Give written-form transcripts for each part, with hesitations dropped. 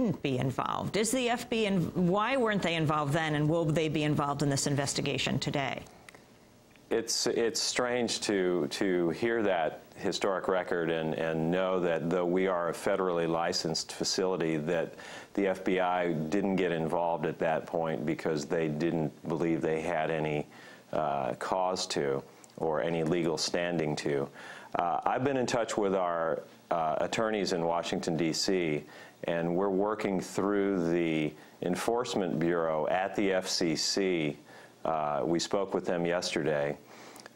wouldn't be involved. Is the FBI, and why weren't they involved then, and will they be involved in this investigation today? It's strange to hear that historic record and know that though we are a federally licensed facility, that the FBI didn't get involved at that point because they didn't believe they had any cause to or any legal standing to. I've been in touch with our attorneys in Washington, D.C., and we're working through the Enforcement Bureau at the FCC. We spoke with them yesterday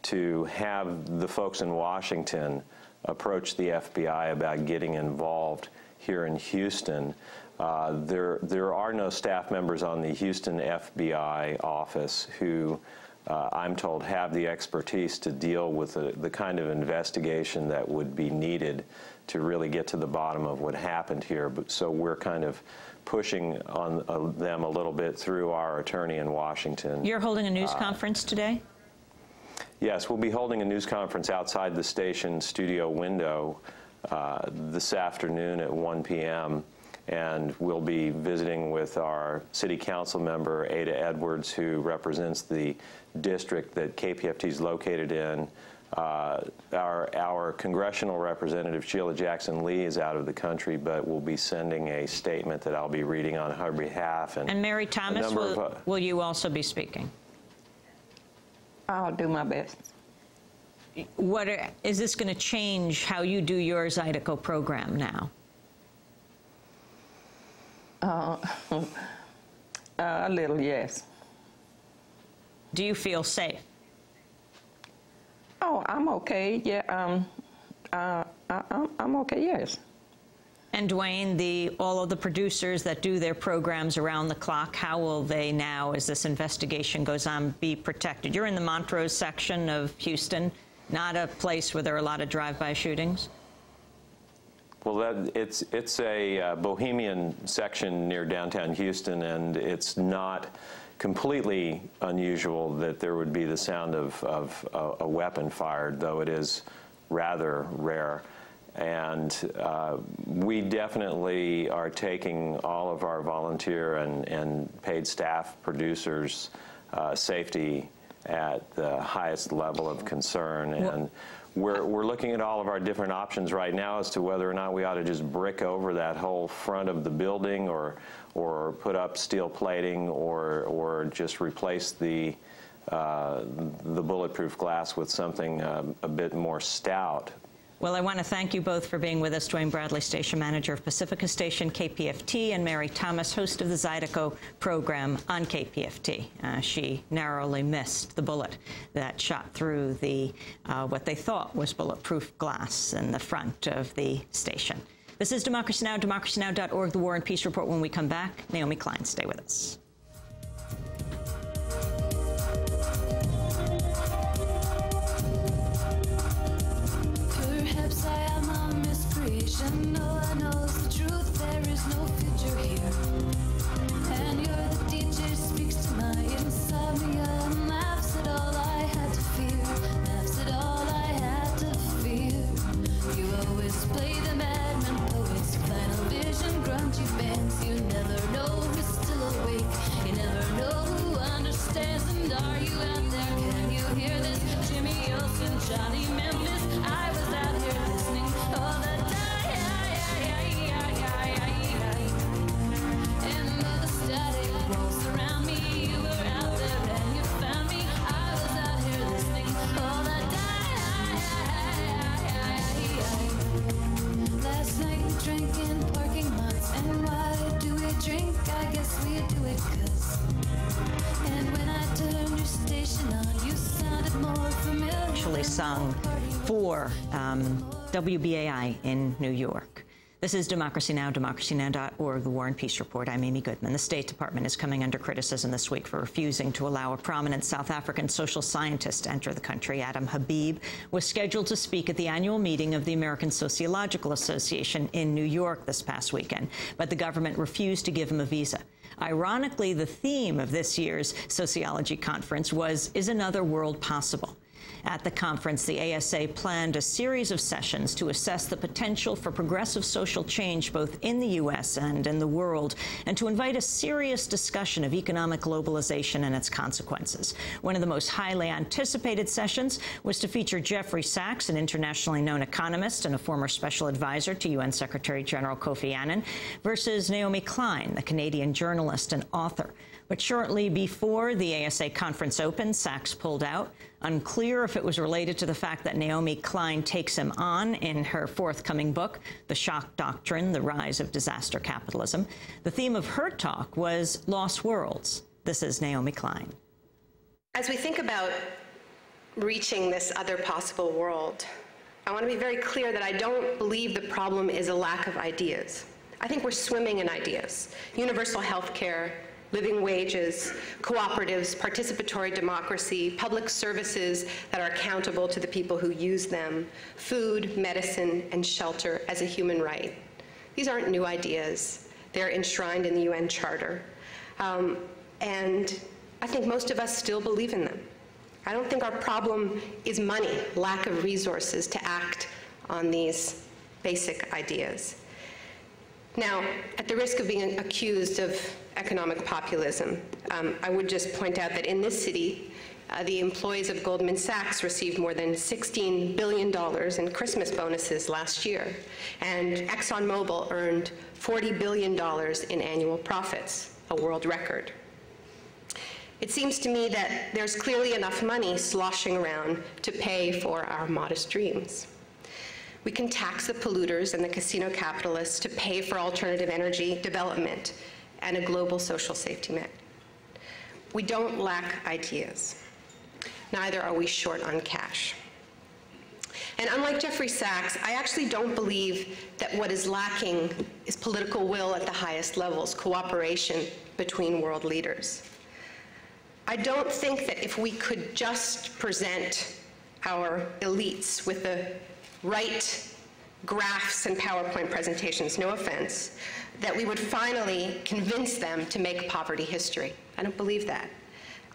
to have the folks in Washington approach the FBI about getting involved here in Houston. There are no staff members on the Houston FBI office who, I'm told, have the expertise to deal with the kind of investigation that would be needed to really get to the bottom of what happened here. So we're kind of pushing on them a little bit through our attorney in Washington. You're holding a news conference today? Yes, we'll be holding a news conference outside the station studio window this afternoon at 1 p.m. And we'll be visiting with our city council member, Ada Edwards, who represents the district that KPFT is located in. Our congressional representative, Sheila Jackson Lee, is out of the country, but we'll be sending a statement that I'll be reading on her behalf. And Mary Thomas, will you also be speaking? I'll do my best. Is this going to change how you do your Zydeco program now? A little, yes. Do you feel safe? Oh, I'm okay. Yeah, I'm okay. Yes. And Dwayne, all of the producers that do their programs around the clock, how will they now, as this investigation goes on, be protected? You're in the Montrose section of Houston, not a place where there are a lot of drive-by shootings. Well, it's a bohemian section near downtown Houston, and it's not completely unusual that there would be the sound of a weapon fired, though it is rather rare. And we definitely are taking all of our volunteer and paid staff producers' safety at the highest level of concern. And we're looking at all of our different options right now as to whether or not we ought to just brick over that whole front of the building or put up steel plating or just replace the bulletproof glass with something a bit more stout. Well, I want to thank you both for being with us. Dwayne Bradley, station manager of Pacifica Station, KPFT, and Mary Thomas, host of the Zydeco program on KPFT. She narrowly missed the bullet that shot through the what they thought was bulletproof glass in the front of the station. This is Democracy Now!, democracynow.org, The War and Peace Report. When we come back, Naomi Klein, stay with us. No one knows the truth, there is no future here. And you're the DJ, speaks to my insomnia and laughs at all I had to fear. Laughs at all I had to fear. You always play the madman poets, final vision, grungy bands. You never know who's still awake. You never know who understands. And are you out there? Can you hear this? Jimmy Olsen, Johnny Memphis. I was out here listening all the time. Actually sung for WBAI in New York. This is Democracy Now!, democracynow.org, The War and Peace Report. I'm Amy Goodman. The State Department is coming under criticism this week for refusing to allow a prominent South African social scientist to enter the country. Adam Habib was scheduled to speak at the annual meeting of the American Sociological Association in New York this past weekend, but the government refused to give him a visa. Ironically, the theme of this year's sociology conference was, is another world possible? At the conference, the ASA planned a series of sessions to assess the potential for progressive social change both in the U.S. and in the world, and to invite a serious discussion of economic globalization and its consequences. One of the most highly anticipated sessions was to feature Jeffrey Sachs, an internationally known economist and a former special advisor to UN Secretary General Kofi Annan, versus Naomi Klein, the Canadian journalist and author. But shortly before the ASA conference opened, Sachs pulled out. Unclear if it was related to the fact that Naomi Klein takes him on in her forthcoming book, The Shock Doctrine, The Rise of Disaster Capitalism. The theme of her talk was Lost Worlds. This is Naomi Klein. As we think about reaching this other possible world, I want to be very clear that I don't believe the problem is a lack of ideas. I think we're swimming in ideas. Universal health care, living wages, cooperatives, participatory democracy, public services that are accountable to the people who use them, food, medicine, and shelter as a human right. These aren't new ideas. They're enshrined in the UN Charter. And I think most of us still believe in them. I don't think our problem is money, lack of resources to act on these basic ideas. Now, at the risk of being accused of economic populism, I would just point out that in this city, the employees of Goldman Sachs received more than $16 billion in Christmas bonuses last year, and ExxonMobil earned $40 billion in annual profits, a world record. It seems to me that there's clearly enough money sloshing around to pay for our modest dreams. We can tax the polluters and the casino capitalists to pay for alternative energy development and a global social safety net. We don't lack ideas. Neither are we short on cash. And unlike Jeffrey Sachs, I actually don't believe that what is lacking is political will at the highest levels, cooperation between world leaders. I don't think that if we could just present our elites with the right graphs and PowerPoint presentations, no offense, that we would finally convince them to make poverty history. I don't believe that.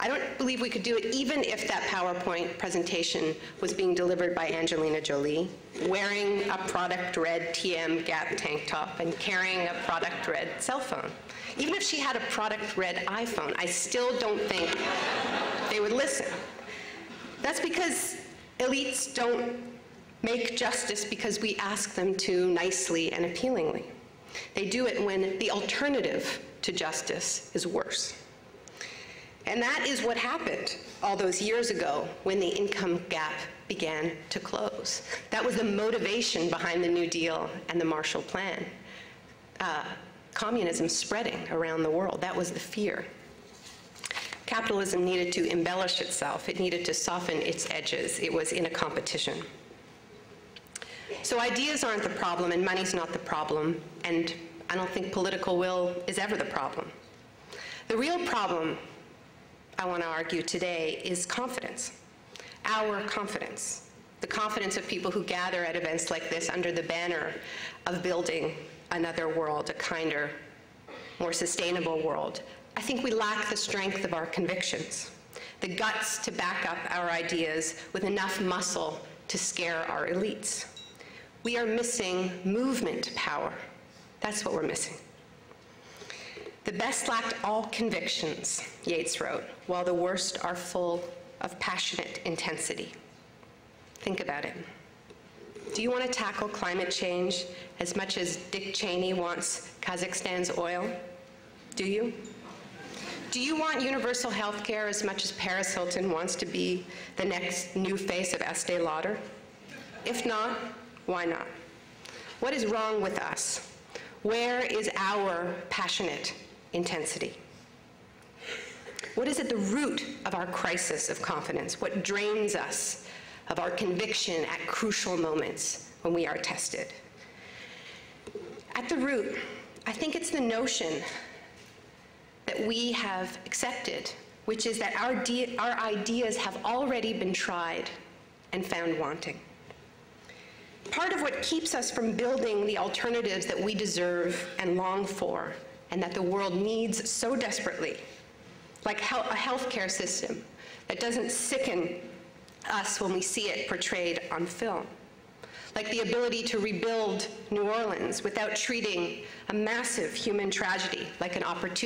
I don't believe we could do it even if that PowerPoint presentation was being delivered by Angelina Jolie, wearing a product red TM Gap tank top and carrying a product red cell phone. Even if she had a product red iPhone, I still don't think they would listen. That's because elites don't make justice because we ask them to nicely and appealingly. They do it when the alternative to justice is worse. And that is what happened all those years ago when the income gap began to close. That was the motivation behind the New Deal and the Marshall Plan. Communism spreading around the world, that was the fear. Capitalism needed to embellish itself. It needed to soften its edges. It was in a competition. So ideas aren't the problem, and money's not the problem, and I don't think political will is ever the problem. The real problem, I want to argue today, is confidence. Our confidence. The confidence of people who gather at events like this under the banner of building another world, a kinder, more sustainable world. I think we lack the strength of our convictions, the guts to back up our ideas with enough muscle to scare our elites. We are missing movement power. That's what we're missing. The best lacked all convictions, Yeats wrote, while the worst are full of passionate intensity. Think about it. Do you want to tackle climate change as much as Dick Cheney wants Kazakhstan's oil? Do you? Do you want universal health care as much as Paris Hilton wants to be the next new face of Estee Lauder? If not, why not? What is wrong with us? Where is our passionate intensity? What is at the root of our crisis of confidence? What drains us of our conviction at crucial moments when we are tested? At the root, I think it's the notion that we have accepted, which is that our ideas have already been tried and found wanting. Part of what keeps us from building the alternatives that we deserve and long for, and that the world needs so desperately, like a healthcare system that doesn't sicken us when we see it portrayed on film. Like the ability to rebuild New Orleans without treating a massive human tragedy like an opportunity